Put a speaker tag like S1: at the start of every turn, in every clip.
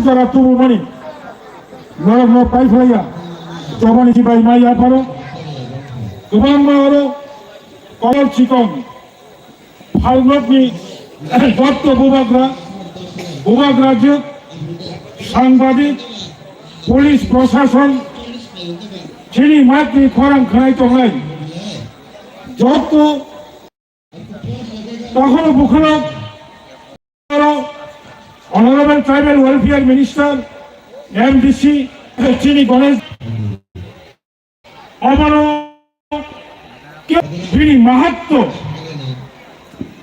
S1: যারা তুবু মনি নরম পাই ফেলাইয়া জবানি চিপাই মাইয়া পারো গোবাং মারো কলর চিকন ফালগ্নি দত্ত ভূভাগ রাজ্য সাংবাদিক পুলিশ প্রশাসন চিনি মাতৃ খরাং খানাই তো নাই যত তখনও বুখনো honourable tribal welfare minister MDC চিনি গণেশ অমানো তিনি মাহাত্ম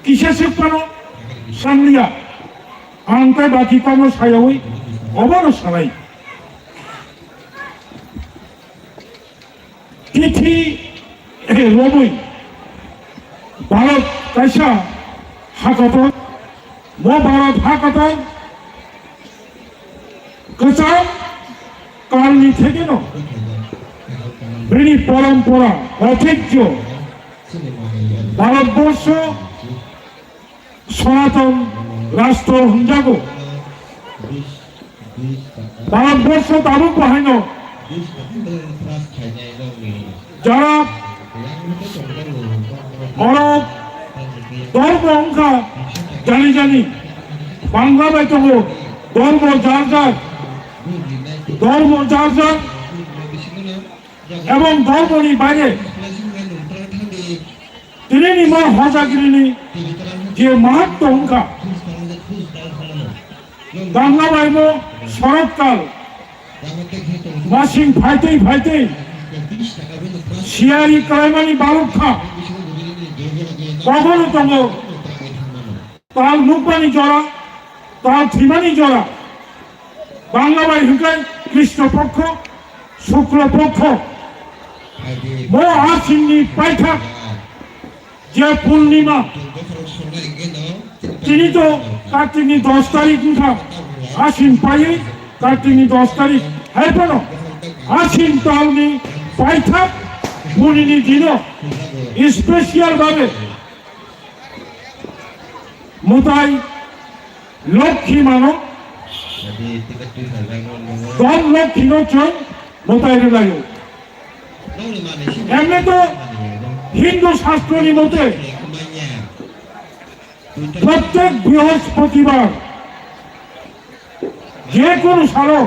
S1: কিসে শিক্ষানো সামলিয়া আন্তায় বাকি কর্ম সায়াই অবরো সারাই তিথি রবি ভারত কাইসা হাকত ভারত হাকত কচাম কালনি থেকে নৃণী পরম্পরা ঐতিহ্য ভারতবর্ষ সনাতন রাষ্ট্র হঞ্জাগো ভারতবর্ষ তালুক বাহাইন যারা অরব ধর্ম অঙ্কা জানি বাংলা বাইতব ধর্ম যার এবং ধর্মনি বাইরে তিনি নিমা হজাগিরিনি যে মাহাত্ম অঙ্কা বাংলা বাইব শরৎকাল মাসিং ফাইতেই শিয়ারি কায়মানি বালুক্ষা কখনো তম তাল মুখবাণী জড়া তাল থিমানি জড়া বাংলা বাই হুকাই কৃষ্ণপক্ষ শুক্লপক্ষ মো আশ্বিনী পাইঠাক যে পূর্ণিমা তিনি তো কার্তিকনি 10 তারিখ উঠা আশ্বিন পাইয়ে কার্তিকনি 10 তারিখ হ্যাঁ কেন আশ্বিন তালনি পাইঠাক পূর্ণিমি দিন স্পেশাল ভাবে মোতাই লক্ষ্মী মানব দম লক্ষ্মী নচন মোতাই লাগে এমনি তো হিন্দু শাস্ত্রী মতে প্রত্যেক বৃহস্পতিবার যে কোনো সালো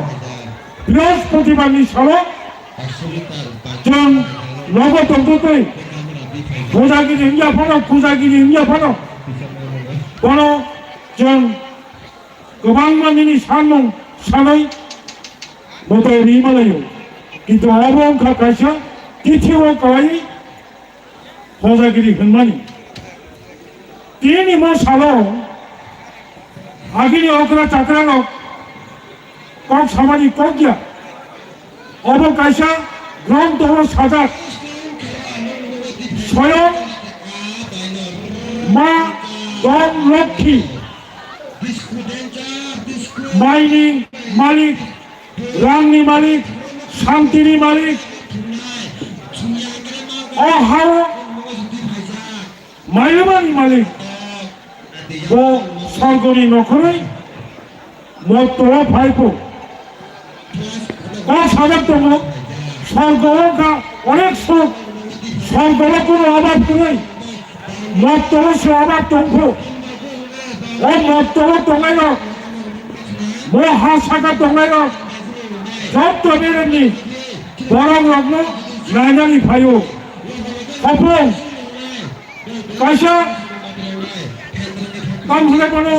S1: বৃহস্পতিবার সালো জন নবতন্ত্রতে পূজাগিরি ইন্ডিয়া ফানো কোন জন গোবাং মানিনি সানং সানাই মোতাই রিমালায় কিন্তু অবংখা কাইসা তিথিও কাই পূজাগিরি হনমানি তিনি মো সালো আগিনি অকরা চাকরানো কক সামানি কক গিয়া অবকাইসা গ্রন্থ সাজাক স্বয়ং মা দম লক্ষ্মী মাইনি মালিক রাংনি মালিক শান্তিনি মালিক অহার মাইলবানি মালিক ও স্বর্গনি নখরে মত ভাইপো সাজাক তম স্বর্গ অনেক সুখ স্বর্গ কোনো অভাব নেই মত সে অভাব তঙ্ক ও মত তঙ্গাই মো হাসাকা তঙ্গাই সব তো বেরেননি বরং লগ্ন নাইনানি ভাইও অপং কাইসা কাম হলে কোনো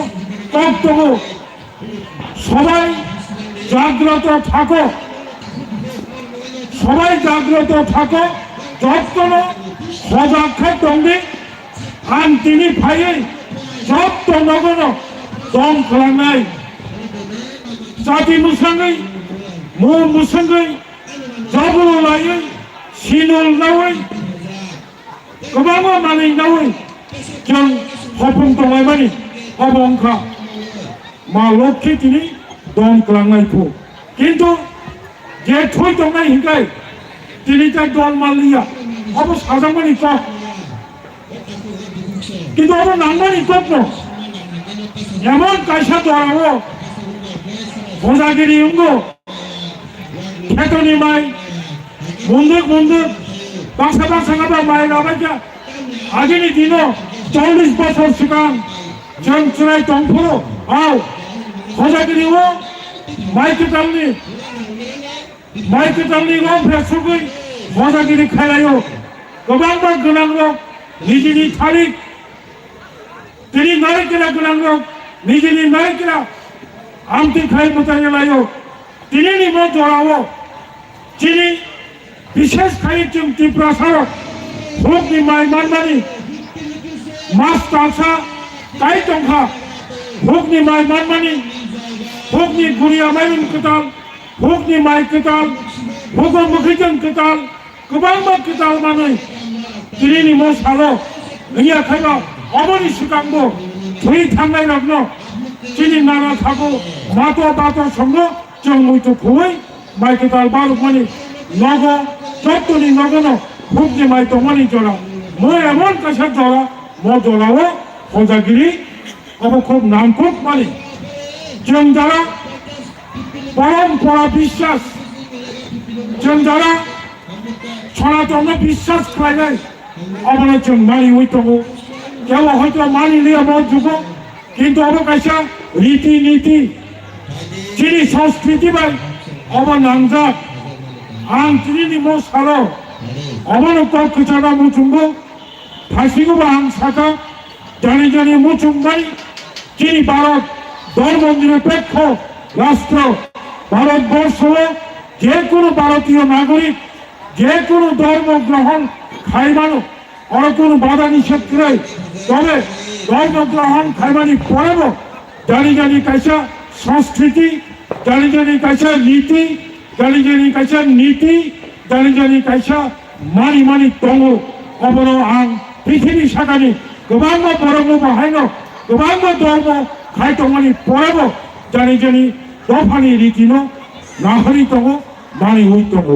S1: তত্ত্ব সবাই জাগ্রত থাকো যত্ন সজাক্ষা দণ্ডে আন তিনি ভাইয়ে যত্ন নগর দম খালাंनाय জাতি মুসাঙ্গै মো মুসাঙ্গै জাবুল लायै सिनुल नावै गोबां मानि नावै जों हफुं दंनाय मानि अबंखा मा लक्ष्मी তিনি दम खालांनायखौ কিন্তু যে থই দंनाय हिंखाय তিনি তার দল মালিয়া অব সাজামানি কক কিন্তু অব নাংমানি কক এমন কাইসা দরাবো 호자길이 응고 캐토니 마이 문득 박사가 마이 나가자 아진이 디노 40বছর 시간 정춘의 동포로 아우 호자길이 오 마이크 달리고 배속의 호자길이 खालायो गोबांबा गोनां निजिनि थारिख दिनै नायगिरा गोनां निजिनि नायगिरा आमथि खाय मोजाङै दिनैनि बे जराव दिनै बिसेस खाय जों टिप्रासाराव भोगनि माइ मानमानि मास दालसा गाय दंखा भोगनि माइ मानमानि भोगनि गुरिया माइरं गोदाल भोगनि माइ गोदाल भोग मोखैजों गोदाल गोबांबा गोदाल मानै दिनैनि मोसाल' नोंनि आखाइयाव 어머니 시간도 저희 탕나이라고 지니 나라 타고 마도 선거 정무도 고의 마이크 달바로만이 너고 저또니 너고는 국제 마이 동만이 줘라 뭐야 뭔 것이 줘라 뭐 줘라고 호자길이 어버컵 남국 많이 정자라 পরম্পরা বিশ্বাস 정자라 천하동의 বিশ্বাস খাইলে 어머니 좀 많이 ওইত고 কেউ হয়তো মানি নিয়ে মত যুগ কিন্তু অবকাশা রীতিনীতি যিনি সংস্কৃতি বাই অবনাংজা আং তিনি মো সারো অবনত কচারা মুচুঙ্গ ফাঁসিগো আং শাখা জানি মুচুঙ্গাই যিনি ভারত ধর্ম নিরপেক্ষ রাষ্ট্র ভারতবর্ষ যে কোনো ভারতীয় নাগরিক যে কোনো ধর্ম গ্রহণ খাইবানো আর কোনো বাধা নিষেধ করে তবে ধর্ম গ্রহণ খাইবানি পড়াবো জানি কাইসা সংস্কৃতি জানি কাইসা নীতি জানি কাইসা নীতি জানি কাইসা মানি দङ অবর আং পৃথিবী শাখানি गोबां बर'बो बाहायनो गोबां धर्म खाय दङनि पराबो জানি दफानि रीतिनो नाहरि दङ मानि हुइ दङ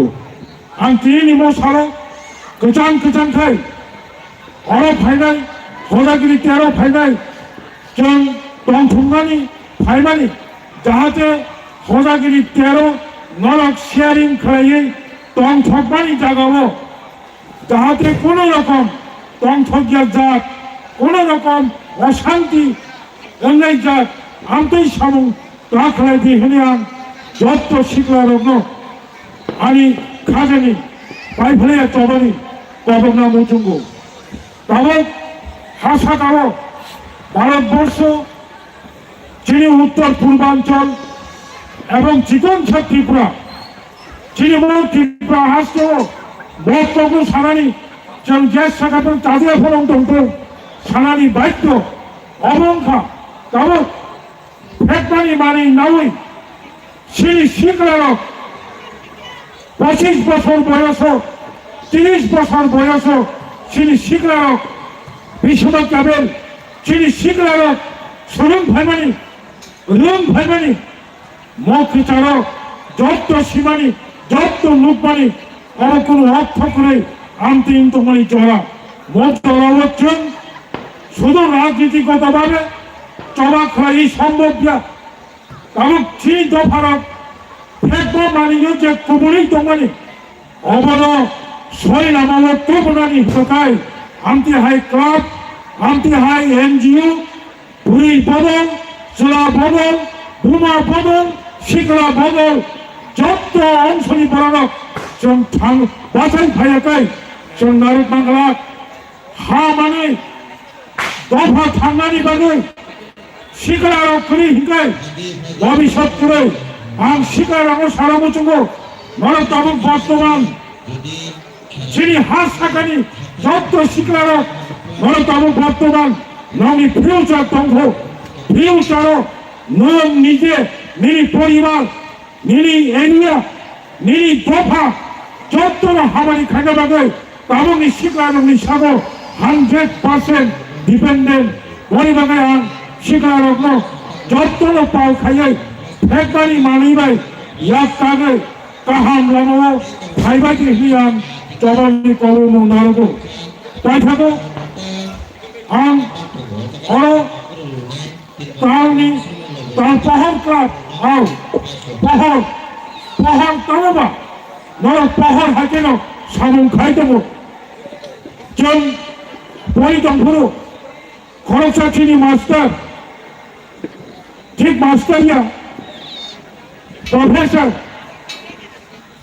S1: आं दिनैनि मोसारो गोजान खाय अरब फायनाय 호자길이 때로 फायनाय जों दंथुमनानै फायमानि जाहाथे 호자길이 때로 नरक शेयारिं खालायै दंथबनानै जागावो जाहाथे কোনো রকম দংথকিয়া জাত কোনো রকম অশান্তি অন্যায় জাত আমতেই সামুং তা খালাইতে হেনে আं যত শিখলারগ্ন আনি খাজানি পাইফেলাইয়া তবানি কবনা মুচুঙ্গো তবে হাসা গাও ভারতবর্ষ যিনি উত্তর পূর্বাঞ্চল এবং চিকনসা ত্রিপুরা যিনি ত্রিপুরা হাসত বক্তব্য সানানি जों जे साखाफोर ताजिया फरम दंतो सानानि बायद्य अबंखा दाबो फेटमानि मानि नावै सिनि सिगलारक 25 বছর বয়স 30 বছর বয়স सिनि सिगलारक বিশ্বনাথ কাবেল सिनि सिगलारक সুরুং ভাইমানি মকিচারক যত সীমানি যত লুকমানি আর কোনো অর্থ করে আমতিন তোমার জড়া মত জড়া হচ্ছেন শুধু রাজনীতিগতভাবে চড়া খাই সম্ভব না কারণ চিনি দফারক ফেকব মানিয়ে যে কুমুরি তোমানি অবদ শৈল আমার তোমরানি হতায় Amati high club Amati high NGO ভুরি বদল চোলা বদল বোমা বদল শিকলা বদল যত অংশনি বরানক जों बासाय फायाखै जों नारद बांग्ला हा माने दफा थांनानै बागै सिगाराव खोरि हिंखाय भबिष्यत करे आं सिगाराव सारा मुचुंगो भारत दाबुं बर्तमान जिनि हा साखानि যত सिगाराव भारत दाबुं बर्तमान नोंनि फिउचार दंखौ फिउचाराव नों निजे निनि परिबार निनि एरिया निनि दफा যতটা হামারি খাইতে পারে তাবংনি শিকারংনি সাগো 100% ডিপেন্ডেন্ট বরিবাগে আন শিকারগ্ন যতটা পাও খাইয়ে একবারই মানিবাই ইয়াক কাগে কাহাম লামো খাইবাকি হিয়াম জবানি করুন নারগো তাই থাকো আন অর তাওনি তার পহর club hau pohon tama nor pohon hakeno samung khaitamo jon পরিদম্ভরু খরচা চিনি মাস্টার ঠিক মাস্টারিয়া প্রফেসর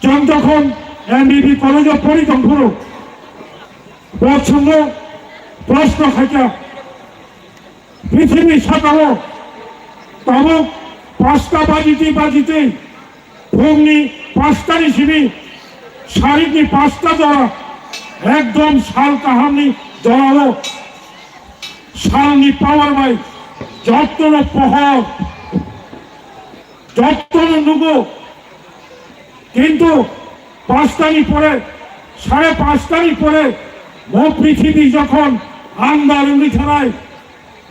S1: জন যখন এমবিবি কলেজ পরিদম্ভরু প্রচ্ছন্ন প্রশ্ন খাইয়া পৃথিবী সাঁতারো তবক 5টা বাজিতে ভগ্নি 5টা ঋষিবি শারীরিক 5টা জড়া একদম শাল কাহানি জড়ালো শালনি পাওয়ার বাই যত্ন পহর যত্ন নুগো কিন্তু 5টানি পরে 5:30টানি পরে মো পৃথিবী যখন আন্দারুনি খেলায়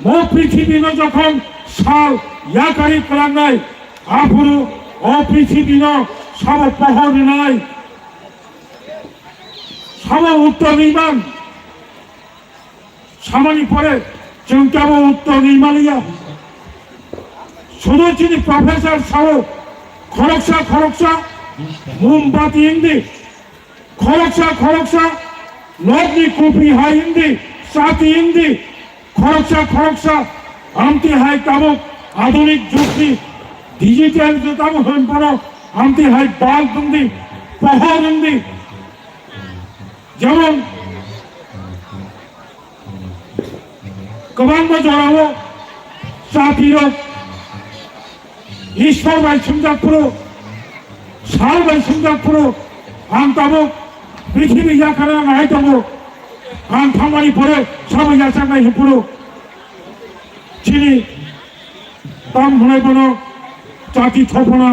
S1: মো পৃথিবী যখন শাল ইয়াকারি করাঙ্গায় আফুরু অপৃথিবী সব পহর নাই সব উত্তর নির্মাণ সামানি পরে চিন্তাব উত্তর নির্মালিয়া শুধু চিনি প্রফেসর সহ খরকসা মোমবাতি ইন্দি খরকসা নদী কুপি হাই ইন্দি সাথী ইন্দি খরকসা আমতি হাই তাবক আধুনিক যুক্তি ডিজিটাল তাবক হন পড়ো আমতি হাই বাল ইন্দি পহর ইন্দি যেমন গোবাঙ্গ জড়াবো সাথীর ঈশ্বর বাই সুন্দরপুর সাল বাই সুন্দরপুর আম তাবো পৃথিবী যাখানে নাই তাবো আম থামানি পরে সবাই যাচাক নাই পুরো চিনি তাম হনে কোনো চাটি থপনা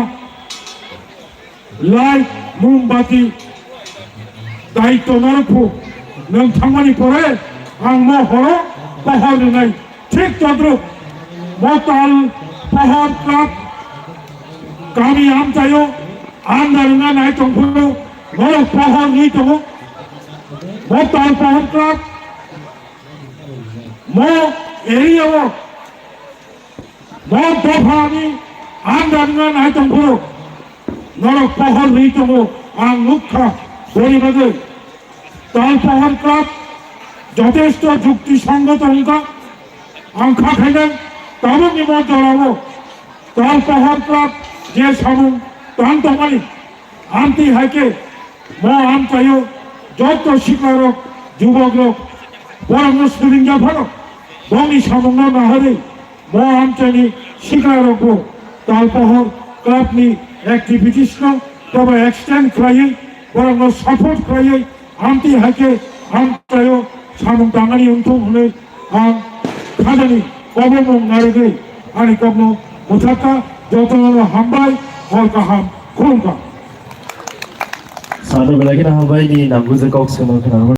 S1: লাইট মোমবাতি দায়িত্ব নরফু নং থামানি পরে আং ম হর পহর নাই ঠিক তদ্রুপ মতাল পহর ক্লাব গামি আম চাইও আন্দারঙ্গা নাই তংফুরু নর পহর নই তব মতাল পহর ক্লাব ম এরিয়াও ম দফানি আন্দারঙ্গা নাই তংফুরু নর পহর নই তব আং মুখ্যা পরিবাদে তাল পহর ক্লাব যথেষ্ট যুক্তিসঙ্গত আংখা খাইলেন তাবক নিমত জড়াবো তাল পহর ক্লাব যে সামুং তান তমানি আমতি হাইকে ম আম চাইও যত শিকারক যুবক লোক বরং স্টুডিংয়া ভালো বঙ্গি সামুং না হরে ম আম চাইনি শিকারক তাল পহর ক্লাব নি অ্যাক্টিভিটিস তবে এক্সটেন্ড খাইয়ে বরং সাপোর্ট খাইয়ে আমতি হাইকে আম চাইও সামুং দাঙ্গানি উন্থম হলে আং খাজানি কবম নারগে আনি কবন মুথাকা যত হামবাই হলকা হাম খুলকা
S2: সাদা বেলাকে হামবাই নি নামগুজে কক্সে